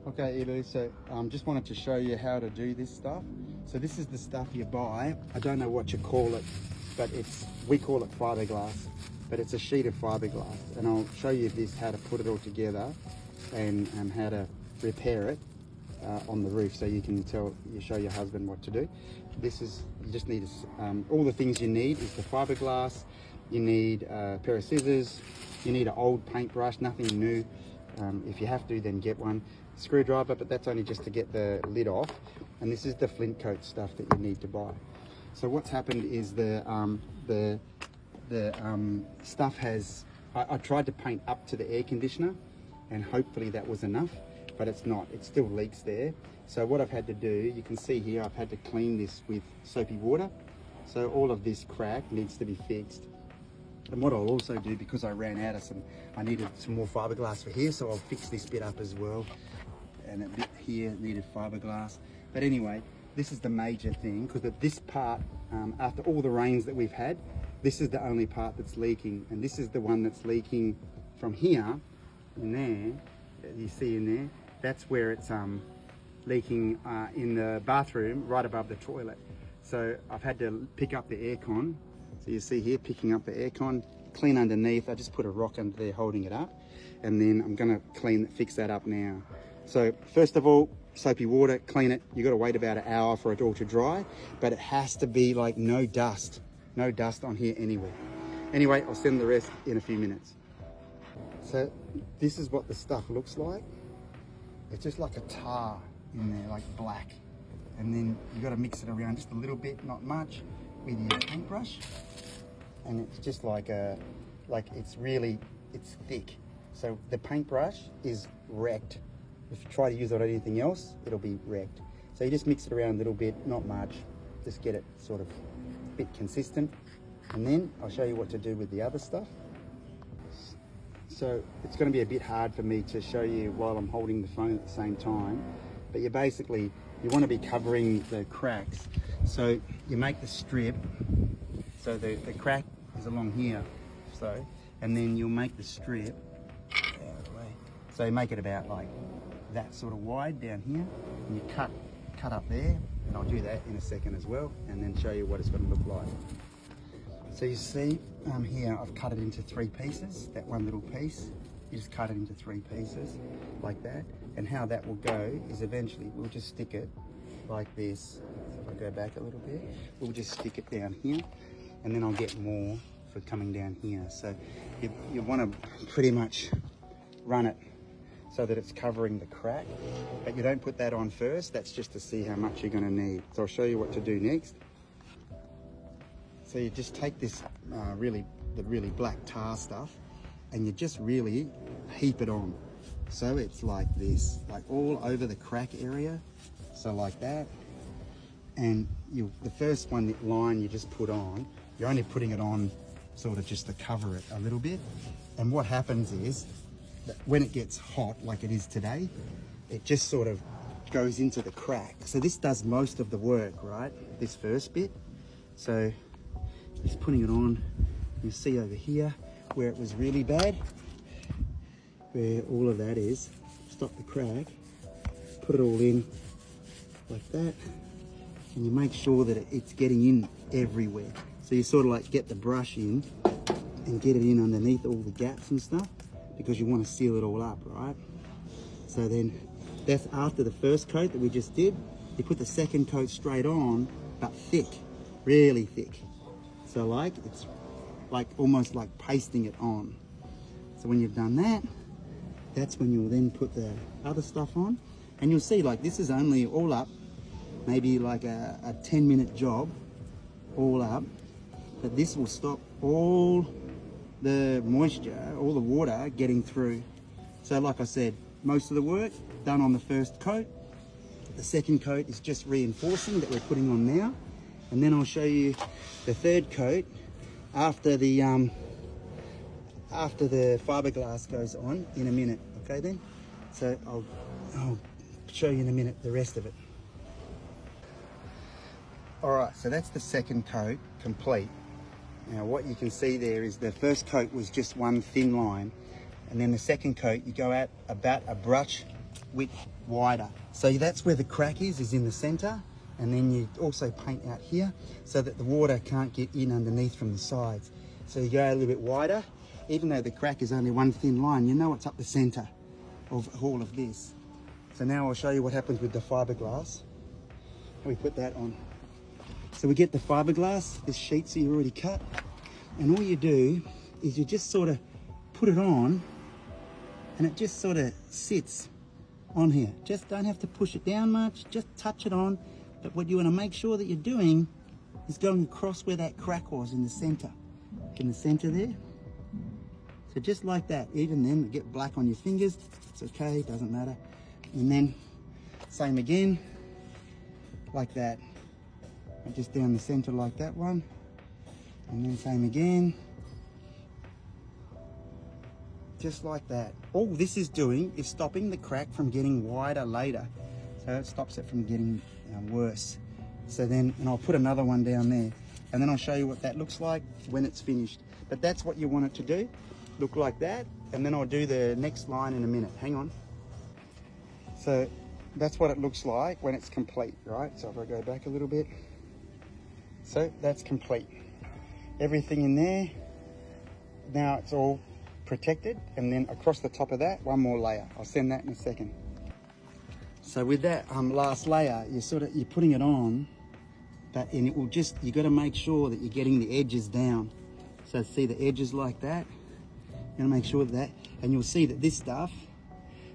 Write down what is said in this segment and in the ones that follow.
Okay, Elu, so just wanted to show you how to do this stuff. So this is the stuff you buy. I don't know what you call it, but we call it fiberglass, but it's a sheet of fiberglass. And I'll show you this, how to put it all together and how to repair it on the roof, so you can show your husband what to do. You just need all the things you need is the fiberglass. You need a pair of scissors. You need an old paintbrush, nothing new. If you have to, then get one. Screwdriver, but that's only just to get the lid off. And this is the flint coat stuff that you need to buy. So what's happened is the stuff has, I tried to paint up to the air conditioner, and hopefully that was enough, but it's not. It still leaks there. So what I've had to do, you can see here, I've had to clean this with soapy water. So all of this crack needs to be fixed. And what I'll also do, because I ran out of I needed some more fiberglass for here, so I'll fix this bit up as well. And a bit here needed fiberglass. But anyway, this is the major thing, because this part, after all the rains that we've had, this is the only part that's leaking. And this is the one that's leaking from here, in there, you see in there, that's where it's leaking in the bathroom, right above the toilet. So I've had to pick up the aircon. So you see here, picking up the aircon, clean underneath. I just put a rock under there holding it up, and then I'm gonna fix that up now. So first of all, soapy water, clean it. You gotta wait about an hour for it all to dry, but it has to be like no dust on here anywhere. Anyway, I'll send the rest in a few minutes. So this is what the stuff looks like. It's just like a tar in there, like black. And then you gotta mix it around just a little bit, not much, with your paintbrush. And it's just like it's thick. So the paintbrush is wrecked. If you try to use it on anything else, it'll be wrecked. So you just mix it around a little bit, not much, just get it sort of a bit consistent. And then I'll show you what to do with the other stuff. So it's going to be a bit hard for me to show you while I'm holding the phone at the same time, but you want to be covering the cracks. So you make the strip, so the crack is along here, and then you'll make the strip out of the way. So you make it about like that sort of wide down here, and you cut up there, and I'll do that in a second as well, and then show you what it's going to look like. So you see here, I've cut it into 3 pieces, that one little piece. You just cut it into 3 pieces like that. And how that will go is eventually we'll just stick it like this. So if I go back a little bit, we'll just stick it down here, and then I'll get more for coming down here. So you want to pretty much run it so that it's covering the crack, but you don't put that on first. That's just to see how much you're going to need. So I'll show you what to do next. So you just take this the really black tar stuff, and you just really heap it on. So it's like this, like all over the crack area. So like that. And the first line you just put on, you're only putting it on sort of just to cover it a little bit. And what happens is that when it gets hot, like it is today, it just sort of goes into the crack. So this does most of the work, right? This first bit. So just putting it on, you see over here where it was really bad, where all of that is, stop the crack, put it all in like that, and you make sure that it's getting in everywhere. So you sort of like get the brush in and get it in underneath all the gaps and stuff, because you want to seal it all up, right? So then that's after the first coat that we just did. You put the second coat straight on, but thick, really thick. So like, it's like almost like pasting it on. So when you've done that, that's when you'll then put the other stuff on. And you'll see, like, this is only all up, maybe like a 10-minute job, all up. But this will stop all the moisture, all the water getting through. So like I said, most of the work done on the first coat. The second coat is just reinforcing that we're putting on now. And then I'll show you the third coat after the fiberglass goes on in a minute. Okay then? So I'll show you in a minute the rest of it. Alright, so that's the second coat complete. Now what you can see there is the first coat was just one thin line, and then the second coat you go out about a brush width wider. So that's where the crack is in the center. And then you also paint out here so that the water can't get in underneath from the sides. So you go a little bit wider, even though the crack is only one thin line, you know it's up the center of all of this. So now I'll show you what happens with the fiberglass. We put that on. So we get the fiberglass, this sheet so you already cut, and all you do is you just sort of put it on, and it just sort of sits on here. Just don't have to push it down much, just touch it on. But what you want to make sure that you're doing is going across where that crack was in the center. In the center there. So just like that, even then, you get black on your fingers, it's okay, doesn't matter. And then, same again, like that. And just down the center like that one. And then same again. Just like that. All this is doing is stopping the crack from getting wider later. So it stops it from getting worse. So then, and I'll put another one down there, and then I'll show you what that looks like when it's finished. But that's what you want it to do, look like that, and then I'll do the next line in a minute. Hang on. So that's what it looks like when it's complete, right? So if I go back a little bit, so that's complete. Everything in there, now it's all protected, and then across the top of that, one more layer. I'll send that in a second. So with that last layer, you're putting it on, but and it will just, you got to make sure that you're getting the edges down. So see the edges like that. You got to make sure of that, and you'll see that this stuff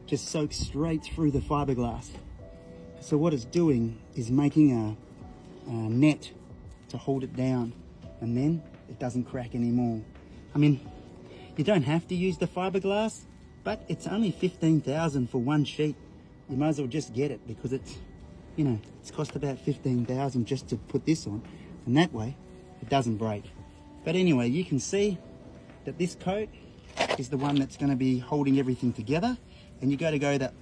just soaks straight through the fiberglass. So what it's doing is making a net to hold it down, and then it doesn't crack anymore. I mean, you don't have to use the fiberglass, but it's only 15,000 for one sheet. You might as well just get it, because it's, you know, it's cost about 15,000 just to put this on, and that way it doesn't break. But anyway, you can see that this coat is the one that's going to be holding everything together, and you got to go that,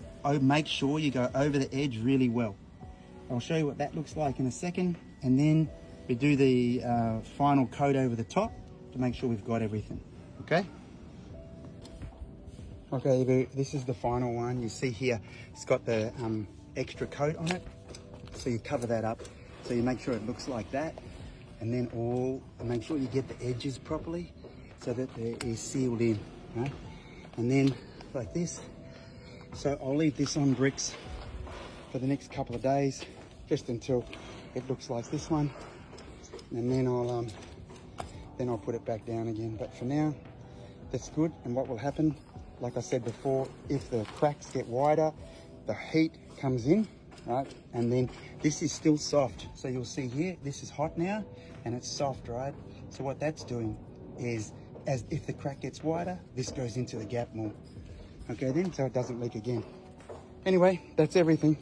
make sure you go over the edge really well. I'll show you what that looks like in a second, and then we do the final coat over the top to make sure we've got everything. Okay? Okay, this is the final one. You see here, it's got the extra coat on it. So you cover that up. So you make sure it looks like that. And then make sure you get the edges properly so that it is sealed in, right? And then like this. So I'll leave this on bricks for the next couple of days, just until it looks like this one. And then I'll put it back down again. But for now, that's good. And what will happen, like I said before, if the cracks get wider, the heat comes in, right? And then this is still soft. So you'll see here, this is hot now and it's soft, right? So what that's doing is, as if the crack gets wider, this goes into the gap more. Okay then, so it doesn't leak again. Anyway, that's everything.